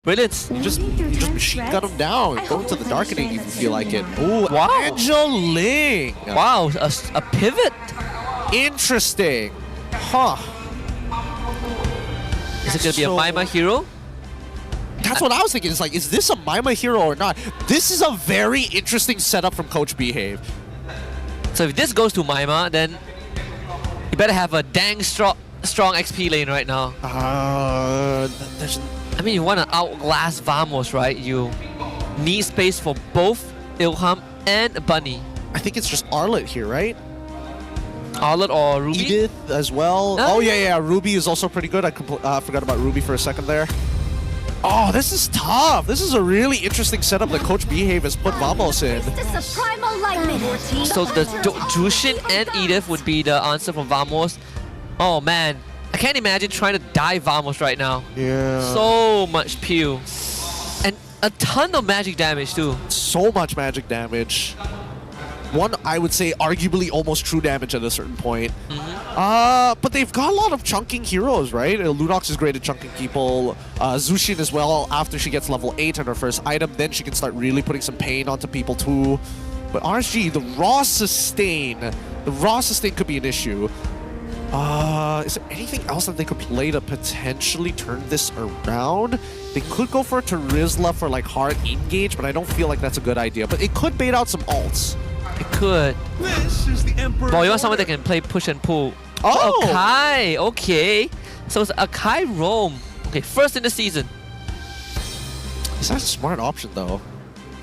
Brilliant. You just machine gun him down. Go into the darkening if you feel like it. Ooh, Wow. Angeling. Wow, a pivot. Interesting. Huh. Is it going to be a Maima hero? That's what I was thinking. It's like, is this a Maima hero or not? This is a very interesting setup from Coach Behave. So if this goes to Maima, then you better have a dang strong XP lane right now. I mean, you want to outlast Vamos, right? You need space for both Ilham and Bunny. I think it's just Arlet here, right? Arlet or Ruby? Edith as well. Oh, yeah. Ruby is also pretty good. I forgot about Ruby for a second there. Oh, this is tough. This is a really interesting setup that Coach Behave has put Vamos in. So the Jushin and Edith would be the answer from Vamos. Oh, man. I can't imagine trying to die Vamos right now. Yeah. So much pew. And a ton of magic damage too. So much magic damage. One, I would say, arguably almost true damage at a certain point. But they've got a lot of chunking heroes, right? Lunox is great at chunking people. Zushin as well, after she gets level 8 on her first item, then she can start really putting some pain onto people too. But RSG, the raw sustain could be an issue. Is there anything else that they could play to potentially turn this around? They could go for a Terizla for like hard engage, but I don't feel like that's a good idea. But it could bait out some ults. It could. This is the Emperor. Well, you want someone that can play push and pull. Oh! Akai, okay. So it's Akai roam. Okay, first in the season. Is that a smart option though?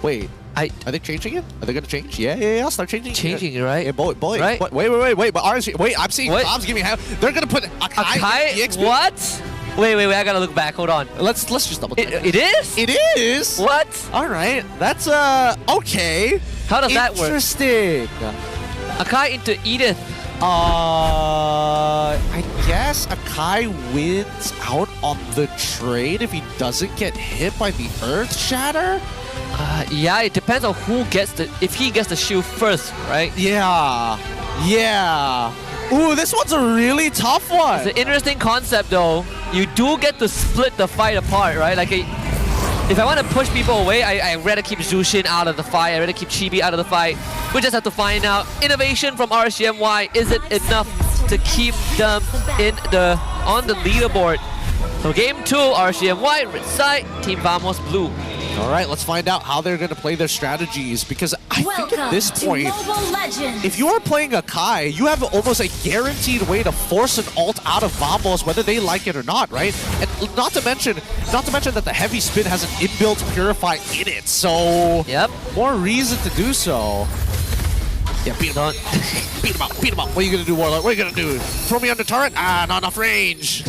Wait. Are they changing it? Are they gonna change? Yeah. Start changing. Changing it, right? Yeah, boy. Right? Wait. But RSG, wait, I'm seeing Tom's giving half. They're gonna put Akai in the XP. What? Wait, I gotta look back. Hold on. Let's just double check. It is? It is. What? All right. That's okay. How does that work? Interesting. Akai into Edith. I guess Akai wins out on the trade if he doesn't get hit by the Earth Shatter. Yeah, it depends on who gets if he gets the shield first, right? Yeah. Ooh, this one's a really tough one. It's an interesting concept though. You do get to split the fight apart, right? Like, if I want to push people away, I'd rather keep Zushin out of the fight. I'd rather keep Chibi out of the fight. We just have to find out. Innovation from RSGMY. Is it enough to keep them on the leaderboard? So game 2, RSGMY, red side, Team Vamos blue. All right, let's find out how they're going to play their strategies, because I think at this point, if you are playing Akai, you have almost a guaranteed way to force an ult out of Vamos, whether they like it or not, right? And not to mention that the heavy spin has an inbuilt Purify in it, so yep, more reason to do so. Yeah, beat him out. Beat him out. What are you going to do, Warlord? What are you going to do? Throw me on the turret? Not enough range.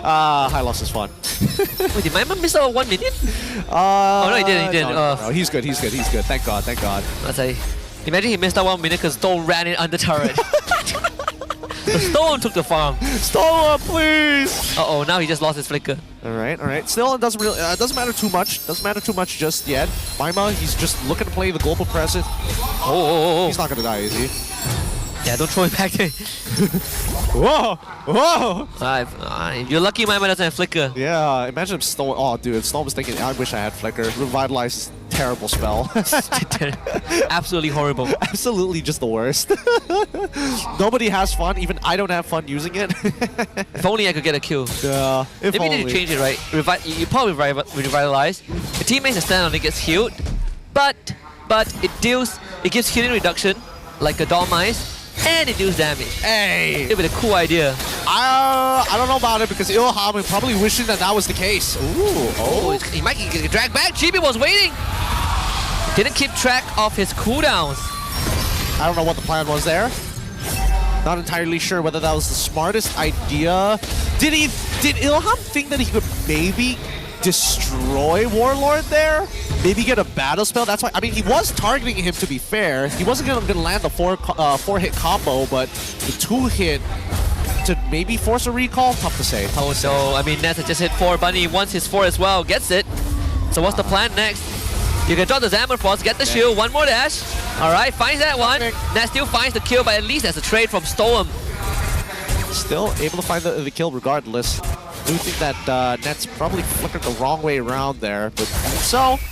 High loss is fun. Wait, did my man miss out 1 minute? Oh no, he didn't. No, he's good. Thank God. Let's say, imagine he missed out 1 minute because Stone ran in under turret. The Stone took the farm. Stone, please. Uh-oh, now he just lost his flicker. All right. Still, it doesn't matter too much. Doesn't matter too much just yet. Maima, he's just looking to play the global present. Oh. He's not gonna die, is he? Yeah, don't throw it back there. Whoa! You're lucky Maima doesn't have flicker. Yeah, imagine if Stone. Oh, dude, if Stone was thinking, I wish I had flicker. Revitalize is a terrible spell. Absolutely horrible. Absolutely just the worst. Nobody has fun. Even I don't have fun using it. If only I could get a kill. Yeah. Maybe you need to change it, right? You probably revitalize. The teammates that stand on it gets healed, but it gives healing reduction like a Dawn Mice. And it deals damage. Hey! Give it a cool idea. I don't know about it because Ilham is probably wishing that was the case. Ooh. He might get dragged back. Chibi was waiting. Didn't keep track of his cooldowns. I don't know what the plan was there. Not entirely sure whether that was the smartest idea. Did Ilham think that he could maybe destroy Warlord there? Maybe get a battle spell? That's why. I mean, he was targeting him, to be fair. He wasn't going to land the four-hit combo, but the 2-hit to maybe force a recall? Tough to say. Oh no, I mean, Nessa just hit 4. Bunny wants his 4 as well. Gets it. So what's the plan next? You can drop the Zamor Force, get the shield, 1 more dash. Alright, finds that one. Ness still finds the kill, but at least there's a trade from Stoem. Still able to find the kill regardless. do think that Nets probably flickered the wrong way around there, but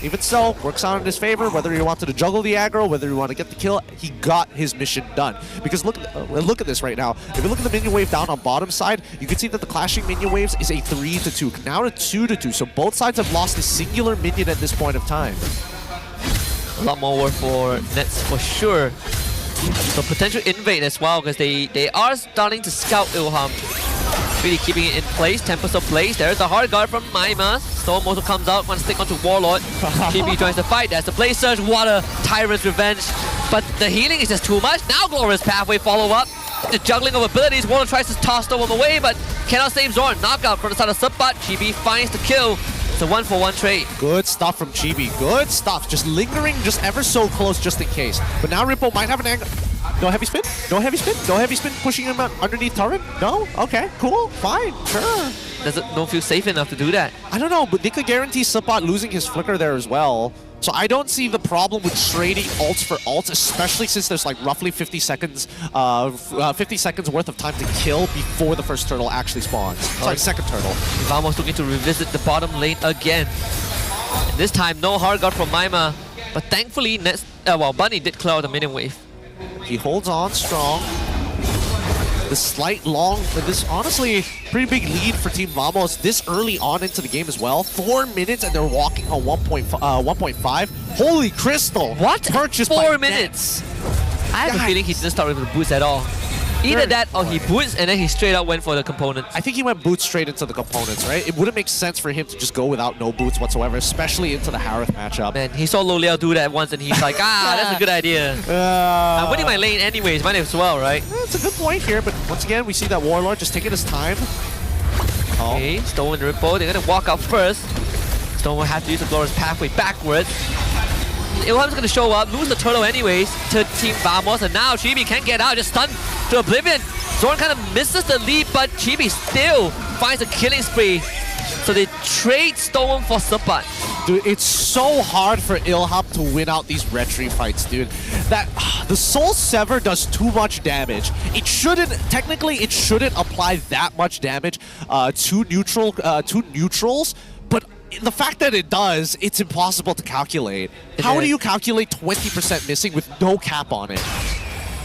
even so, works out in his favor. Whether he wanted to juggle the aggro, whether he wanted to get the kill, he got his mission done. Because look at this right now. If you look at the minion wave down on bottom side, you can see that the clashing minion waves is a 3-2, now a 2-2. So both sides have lost a singular minion at this point of time. A lot more work for Nets for sure. So potential invade as well, because they are starting to scout Ilham. Really keeping it in place. Tempest of Blaze. There's the hard guard from Maima. Storm also comes out. Wants to stick onto Warlord. GB joins the fight. There's the Blaze Surge. What a Tyrant's Revenge. But the healing is just too much. Now Glorious Pathway follow up. The juggling of abilities. Warlord tries to toss Storm away, but cannot save Zorn. Knockout from the side of Subbat. GB finds the kill. It's a 1-for-1 trade. Good stuff from Chibi. Good stuff. Just lingering just ever so close just in case. But now Ripple might have an angle. No heavy spin? No heavy spin? No heavy spin pushing him out underneath turret? No? Okay, cool, fine, sure. Don't feel safe enough to do that. I don't know, but they could guarantee Subbat losing his flicker there as well. So I don't see the problem with trading ults for ults, especially since there's like roughly 50 seconds worth of time to kill before the first turtle actually spawns. Sorry, second turtle. Vamos looking to revisit the bottom lane again. And this time, no hard guard from Maima, but thankfully, Bunny did clear out the minion wave. He holds on strong. This honestly pretty big lead for Team Vamos this early on into the game as well. 4 minutes and they're walking on 1.5. Holy crystal! What? Purchase 4 minutes! I have a feeling he didn't start with the boost at all. Either that or he boots and then he straight out went for the components. I think he went boots straight into the components, right? It wouldn't make sense for him to just go without no boots whatsoever, especially into the Harith matchup. Man, he saw Lo Liao do that once and he's like, that's a good idea. I'm winning my lane anyways, might as well, right? It's a good point here, but once again, we see that Warlord just taking his time. Okay, Stone and Ripple, they're gonna walk out first. Stone will have to use the Glorious Pathway backwards. Ilham's gonna show up, lose the turtle anyways to Team Vamos, and now Chibi can't get out, just stunned to oblivion. Zorn kind of misses the lead, but Chibi still finds a killing spree. So they trade Stone for Subbat. Dude, it's so hard for Ilham to win out these retry fights, dude. The Soul Sever does too much damage. Technically, it shouldn't apply that much damage to neutrals, but the fact that it does, it's impossible to calculate. How do you calculate 20% missing with no cap on it?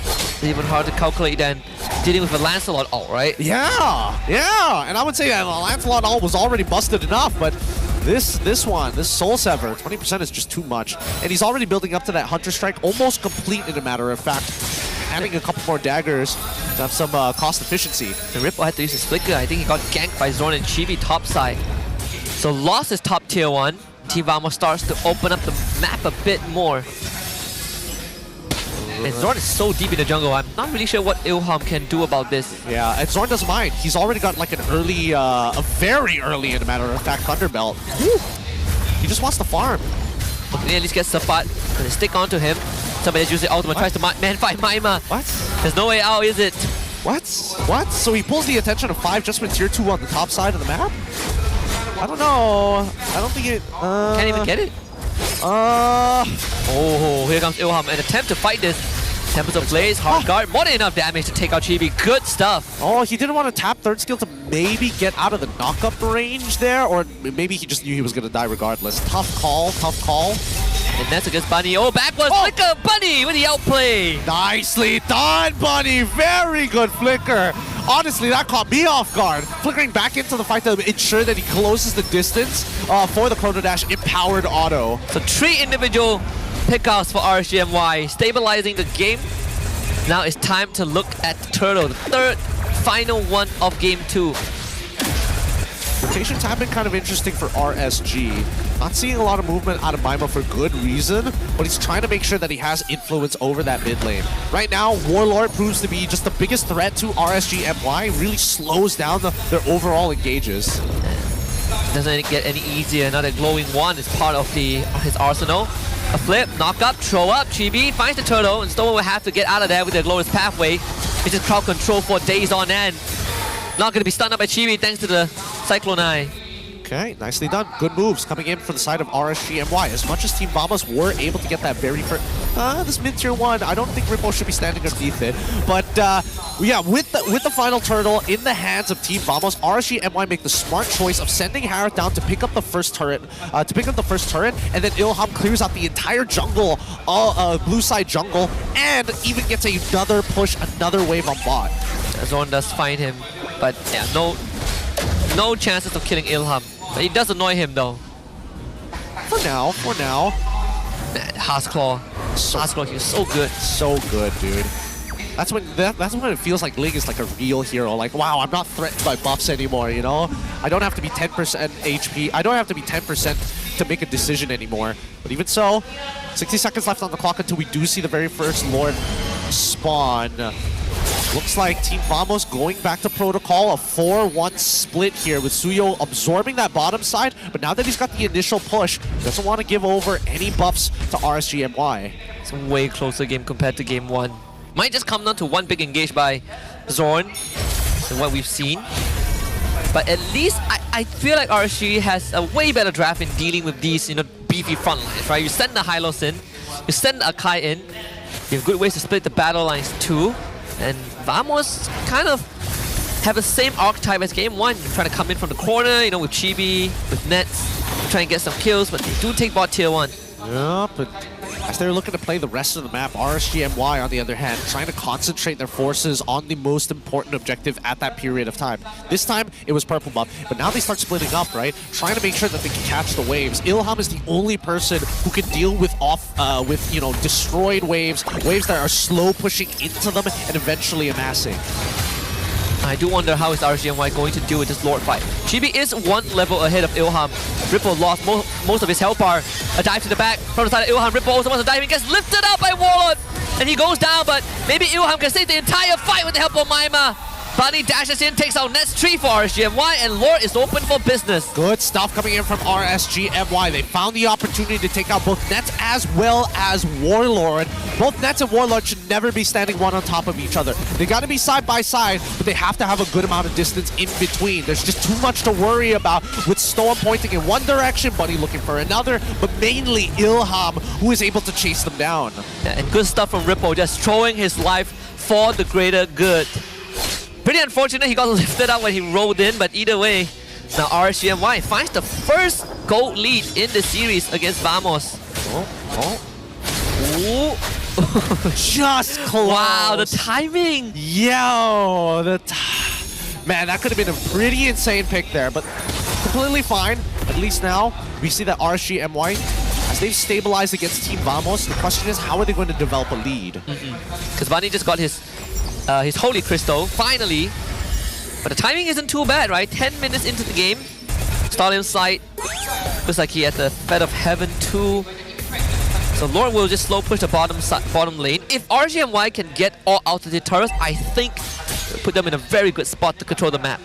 It's even hard to calculate than dealing with a Lancelot ult, right? Yeah. And I would say that the Lancelot ult was already busted enough, but this Soul Sever, 20% is just too much. And he's already building up to that Hunter Strike, almost complete in a matter of fact. Adding a couple more daggers to have some cost efficiency. The Ripple had to use his flicker. I think he got ganked by Zorn and Chibi topside. So lost his top tier 1. Team Vamos starts to open up the map a bit more. And Zorn is so deep in the jungle, I'm not really sure what Ilham can do about this. Yeah, and Zorn doesn't mind. He's already got like a very early, in a matter of fact, Thunderbelt. He just wants to farm. Okay, at least get Subbat. Gonna stick onto him. Somebody's using ultimate, tries to man-fight Maima. What? There's no way out, is it? What? So he pulls the attention of 5 just with tier 2 on the top side of the map? I don't know. I don't think it... Can't even get it. Oh, here comes Ilham. An attempt to fight this. Tempest of Blaze, hard guard. More than enough damage to take out Chibi. Good stuff. Oh, he didn't want to tap third skill to maybe get out of the knock-up range there, or maybe he just knew he was going to die regardless. Tough call. And that's against Bunny. Oh, backwards flicker. Bunny with the outplay. Nicely done, Bunny. Very good flicker. Honestly, that caught me off guard. Flickering back into the fight to ensure that he closes the distance for the Chrono Dash empowered auto. So 3 individual pickouts for RSGMY, stabilizing the game. Now it's time to look at Turtle, the third final one of Game 2. Rotations have been kind of interesting for RSG. Not seeing a lot of movement out of Maima for good reason, but he's trying to make sure that he has influence over that mid lane. Right now, Warlord proves to be just the biggest threat to RSG MY, really slows down their overall engages. Doesn't get any easier. Another glowing one is part of his arsenal. A flip, knock up, throw up. Chibi finds the turtle, and Stone will have to get out of there with their Glorious Pathway. It's just crowd control for days on end. Not going to be stunned up by Chibi thanks to the Cyclone Eye. Okay, nicely done. Good moves coming in for the side of RSG MY. As much as Team Vamos were able to get that very first... this mid-tier 1, I don't think Ripple should be standing underneath it. But yeah, with the final turtle in the hands of Team Vamos, RSG MY make the smart choice of sending Harith down to pick up the first turret, and then Ilham clears out the entire jungle, blue side jungle, and even gets another push, another wave on bot. Zorn does find him, but yeah, no chances of killing Ilham. But it does annoy him though. For now. Heartclaw. Heartclaw, he's so good. So good, dude. That's when it feels like Ling is like a real hero. Like, wow, I'm not threatened by buffs anymore, you know? I don't have to be 10% HP. I don't have to be 10% to make a decision anymore. But even so, 60 seconds left on the clock until we do see the very first Lord spawn. Looks like Team Vamos going back to protocol, a 4-1 split here with Suyo absorbing that bottom side, but now that he's got the initial push, doesn't want to give over any buffs to RSG MY. It's a way closer game compared to game 1. Might just come down to one big engage by Zorn than what we've seen. But at least I feel like RSG has a way better draft in dealing with these, beefy front lines, right? You send the Hylos in, you send the Akai in, you have good ways to split the battle lines too. And Vamos kind of have the same archetype as game 1. You're trying to come in from the corner, with Chibi, with Nets, try and get some kills, but they do take bot tier 1. Yeah, but as they're looking to play the rest of the map, RSG MY, on the other hand, trying to concentrate their forces on the most important objective at that period of time. This time, it was purple buff, but now they start splitting up, right? Trying to make sure that they can catch the waves. Ilham is the only person who can deal with destroyed waves that are slow pushing into them and eventually amassing. I do wonder how is RSGMY going to deal with this Lord fight. Chibi is one level ahead of Ilham. Ripple lost most of his health bar. A dive to the back from the side of Ilham. Ripple also wants to dive in, gets lifted up by Warlord. And he goes down, but maybe Ilham can save the entire fight with the help of Maima. Bunny dashes in, takes out Net's tree for RSGMY, and Lord is open for business. Good stuff coming in from RSGMY. They found the opportunity to take out both Nets as well as Warlord. Both Nets and Warlord should never be standing one on top of each other. They got to be side by side, but they have to have a good amount of distance in between. There's just too much to worry about with Storm pointing in one direction, Bunny looking for another, but mainly Ilham, who is able to chase them down. Yeah, and good stuff from Ripple, just throwing his life for the greater good. Pretty unfortunate he got lifted up when he rolled in, but either way, now RSGMY finds the first gold lead in the series against Vamos. Ooh. Just close. Wow, the timing. Yo, man, that could have been a pretty insane pick there, but completely fine. At least now, we see that RSGMY, as they've stabilized against Team Vamos, the question is, how are they going to develop a lead? Because Bunny just got his Holy Crystal, finally. But the timing isn't too bad, right? 10 minutes into the game. Stalin's side. Looks like he had the Fed of Heaven too. So Lord will just slow push the bottom lane. If RSGMY can get all altitude turrets, I think it'll put them in a very good spot to control the map.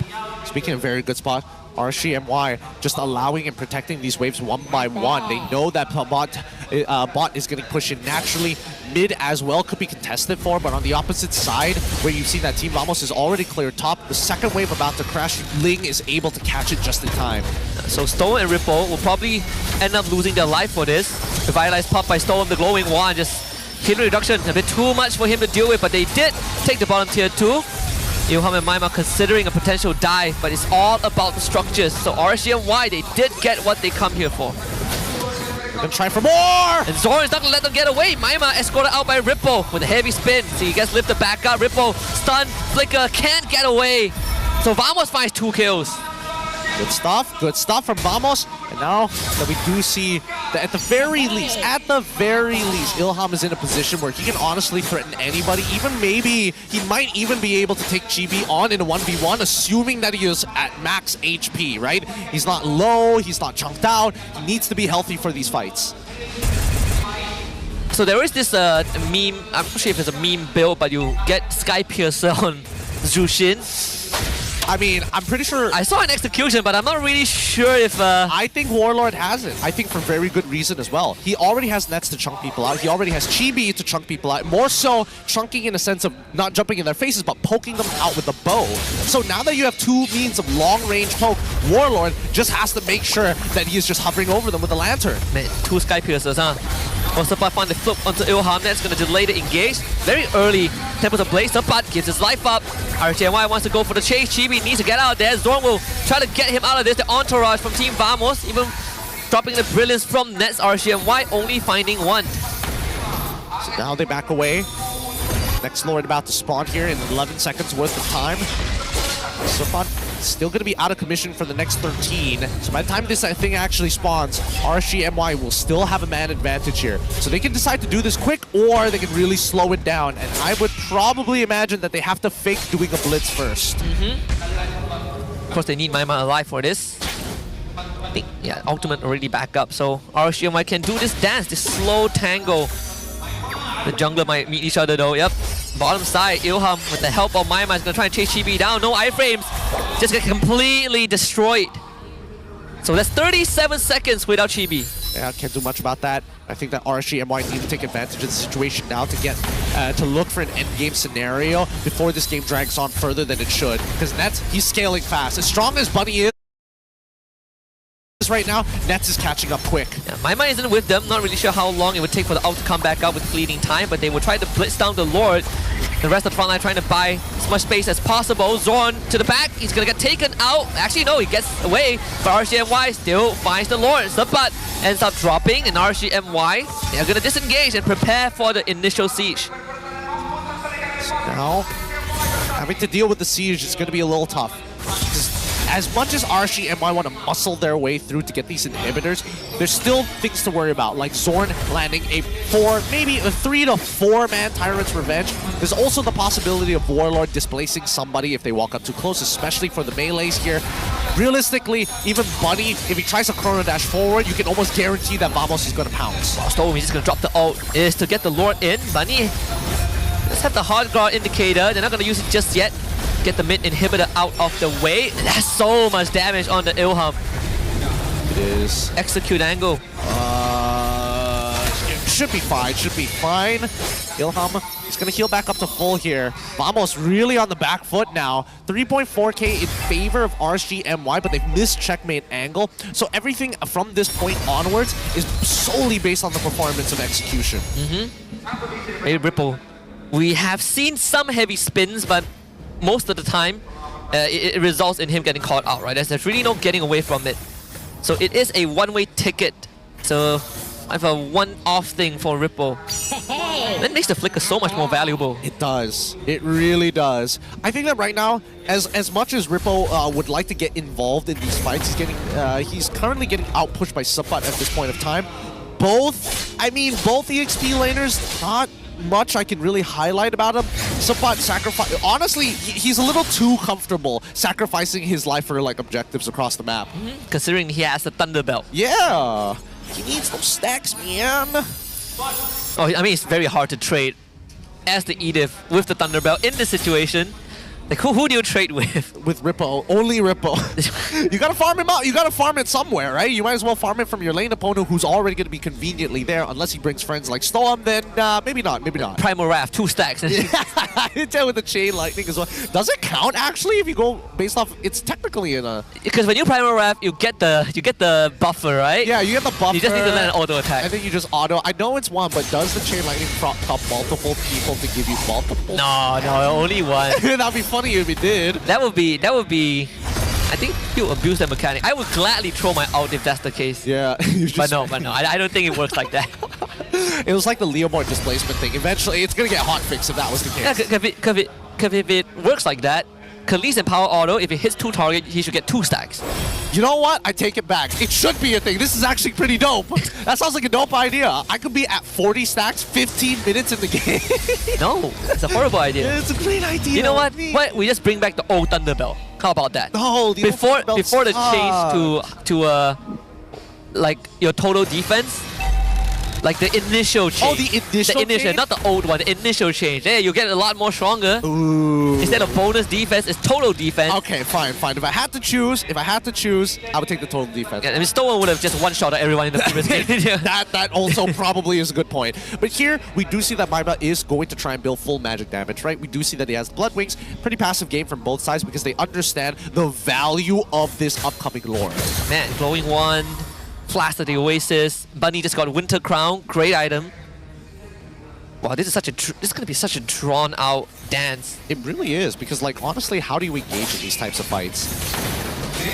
Speaking of very good spot, RSGMY just allowing and protecting these waves one by one. They know that bot is getting pushed in naturally. Mid as well could be contested for, but on the opposite side, where you've seen that Team Vamos is already cleared top, the second wave about to crash, Ling is able to catch it just in time. So Stone and Ripple will probably end up losing their life for this. Revitalized pop by Stone, the glowing wand, just healing reduction, a bit too much for him to deal with, but they did take the bottom tier 2. Ilham and Maima considering a potential dive, but it's all about the structures. So RSGMY, they did get what they come here for. They're gonna try for more! And Zorn is not gonna let them get away. Maima escorted out by Ripple with a heavy spin. So he gets lifted back up. Ripple, stun, flicker, can't get away. So Vamos finds 2 kills. Good stuff from Vamos. And now that we do see that at the very least, Ilham is in a position where he can honestly threaten anybody. Even maybe he might even be able to take Chibi on in a 1v1, assuming that he is at max HP, right? He's not low, he's not chunked out. He needs to be healthy for these fights. So there is this meme, I'm not sure if it's a meme build, but you get Sky Piercer on Zushin. I mean, I'm pretty sure... I saw an execution, but I'm not really sure if... I think Warlord has it. I think for very good reason as well. He already has nets to chunk people out. He already has chibi to chunk people out. More so, chunking in a sense of not jumping in their faces, but poking them out with the bow. So now that you have two means of long-range poke, Warlord just has to make sure that he is just hovering over them with a lantern. Man, two Sky Piercers, huh? Also, Sapat find the flip onto Ilham. That's going to delay the engage. Very early. Temples of Blaze. Sapat gives his life up. RSGMY wants to go for the chase. Chibi needs to get out there. Zorn will try to get him out of this. The entourage from Team Vamos. Even dropping the brilliance from Nets. RSGMY only finding one. So now they back away. Next Lord about to spawn here in 11 seconds worth of time. Sapat still going to be out of commission for the next 13. So by the time this thing actually spawns, RSGMY will still have a man advantage here. So they can decide to do this quick, or they can really slow it down. And I would probably imagine that they have to fake doing a blitz first. Of course, they need Maima alive for this. I think, yeah, Ultimate already back up. So RSGMY can do this dance, this slow tango. The jungler might meet each other though, yep. Bottom side, Ilham with the help of Maima is going to try and chase Chibi down. No iframes. Just get completely destroyed. So that's 37 seconds without Chibi. Yeah, can't do much about that. I think that RSGMY need to take advantage of the situation now to get to look for an endgame scenario before this game drags on further than it should. Because Nets, he's scaling fast. As strong as Bunny is right now, Nets is catching up quick. Yeah, Maima isn't with them. Not really sure how long it would take for the ult to come back up with fleeting time, but they will try to blitz down the Lord. The rest of the front line trying to buy as much space as possible. Zorn to the back. He's going to get taken out. Actually, no, he gets away. But RSGMY still finds the Lord. Sapat ends up dropping, and RSGMY, they're going to disengage and prepare for the initial siege. So now, having to deal with the siege is going to be a little tough. As much as RSGMY want to muscle their way through to get these inhibitors, there's still things to worry about, like Zorn landing a 4, maybe a 3 to 4 man Tyrant's Revenge. There's also the possibility of Warlord displacing somebody if they walk up too close, especially for the melees here. Realistically, even Bunny, if he tries to chrono dash forward, you can almost guarantee that Vamos is going to pounce. Stone, he's just going to drop the ult, is to get the Lord in. Bunny, let's have the hard guard indicator. They're not going to use it just yet. Get the mid inhibitor out of the way. That's so much damage on the Ilham. It is. Execute angle. Should be fine, should be fine. Ilham is going to heal back up to full here. Vamos really on the back foot now. 3.4k in favor of RSGMY, but they've missed checkmate angle. So everything from this point onwards is solely based on the performance of execution. Hey, Ripple. We have seen some heavy spins, but most of the time, it results in him getting caught out, right? There's really no getting away from it. So it is a one-way ticket. So I have a one-off thing for Ripple. That makes the flicker so much more valuable. It does. It really does. I think that right now, as much as Ripple would like to get involved in these fights, he's currently getting outpushed by Sapat at this point of time. Both EXP laners, not much I can really highlight about him. Sapat sacrifice. Honestly, he's a little too comfortable sacrificing his life for like objectives across the map. Considering he has the Thunder Belt. Yeah, he needs those stacks, man. Oh, I mean, it's very hard to trade as the Edith with the Thunder Belt in this situation. Like, who do you trade with? With Ripple. Only Ripple. You gotta farm him out. You gotta farm it somewhere, right? You might as well farm it from your lane opponent who's already gonna be conveniently there, unless he brings friends like Storm, then maybe not, maybe not. Primal Wrath, 2 stacks. Yeah, with the Chain Lightning as well. Does it count, actually, if you go based off... It's technically in a... Because when you Primal Wrath, you get the buffer, right? Yeah, you get the buffer. You just need to land an auto attack. And then you just auto... I know it's one, but does the Chain Lightning prop multiple people to give you multiple? No, only one. That'd be funny if it did. That would be... I think you abuse that mechanic. I would gladly throw my ult if that's the case. Yeah. But no. I don't think it works like that. It was like the Leomord displacement thing. Eventually, it's going to get hotfixed if that was the case. Yeah, because if it works like that, Khalees and Power Auto, if it hits 2 targets, he should get 2 stacks. You know what? I take it back. It should be a thing. This is actually pretty dope. That sounds like a dope idea. I could be at 40 stacks 15 minutes in the game. No, it's a horrible idea. It's a great idea. You know what? We just bring back the old Thunder Belt. How about that? No, before the change to like your total defense, Like the initial change. Oh, the initial change? Not the old one, the initial change. There, you get a lot more stronger. Ooh. Instead of bonus defense, it's total defense. Okay, fine. If I had to choose, I would take the total defense. Yeah, I mean, Stolen would have just one-shot everyone in the previous game. Yeah. That also probably is a good point. But here, we do see that Maima is going to try and build full magic damage, right? We do see that he has Blood Wings. Pretty passive game from both sides because they understand the value of this upcoming lore. Man, Glowing Wand, Flash of the Oasis, Bunny just got Winter Crown, great item. Wow, this is gonna be such a drawn-out dance. It really is, because like honestly, how do you engage in these types of fights?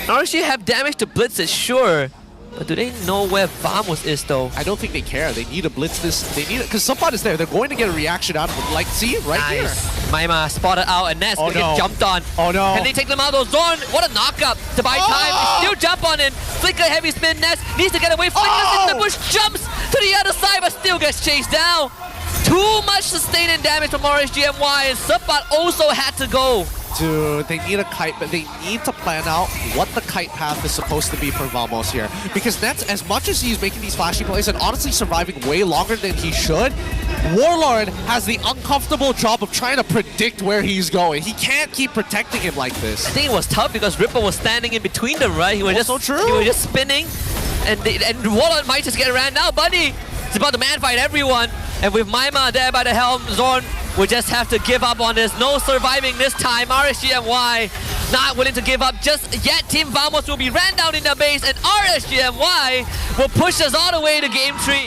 RSG have damage to blitzes, sure. But do they know where Vamos is though? I don't think they care. They need to blitz this. They need it because Suppot is there. They're going to get a reaction out of it. Like, see, right here. Maima spotted out and Ness get jumped on. Oh no. Can they take them out of zone? What a knockup to buy time. Still jump on in. Flicker heavy spin. Ness needs to get away. Flickers in the bush, jumps to the other side, but still gets chased down. Too much sustaining damage from RSGMY, and Suppot also had to go. Dude, they need a kite, but they need to plan out what the kite path is supposed to be for Vamos here. Because Nets, as much as he's making these flashy plays and honestly surviving way longer than he should, Warlord has the uncomfortable job of trying to predict where he's going. He can't keep protecting him like this. I think it was tough because Ripper was standing in between them, right? He was just spinning, and Warlord might just get around now. Bunny is about to man fight everyone, and with Maima there by the helm, Zorn we just have to give up on this. No surviving this time. RSGMY not willing to give up just yet. Team Vamos will be ran down in the base, and RSGMY will push us all the way to game 3.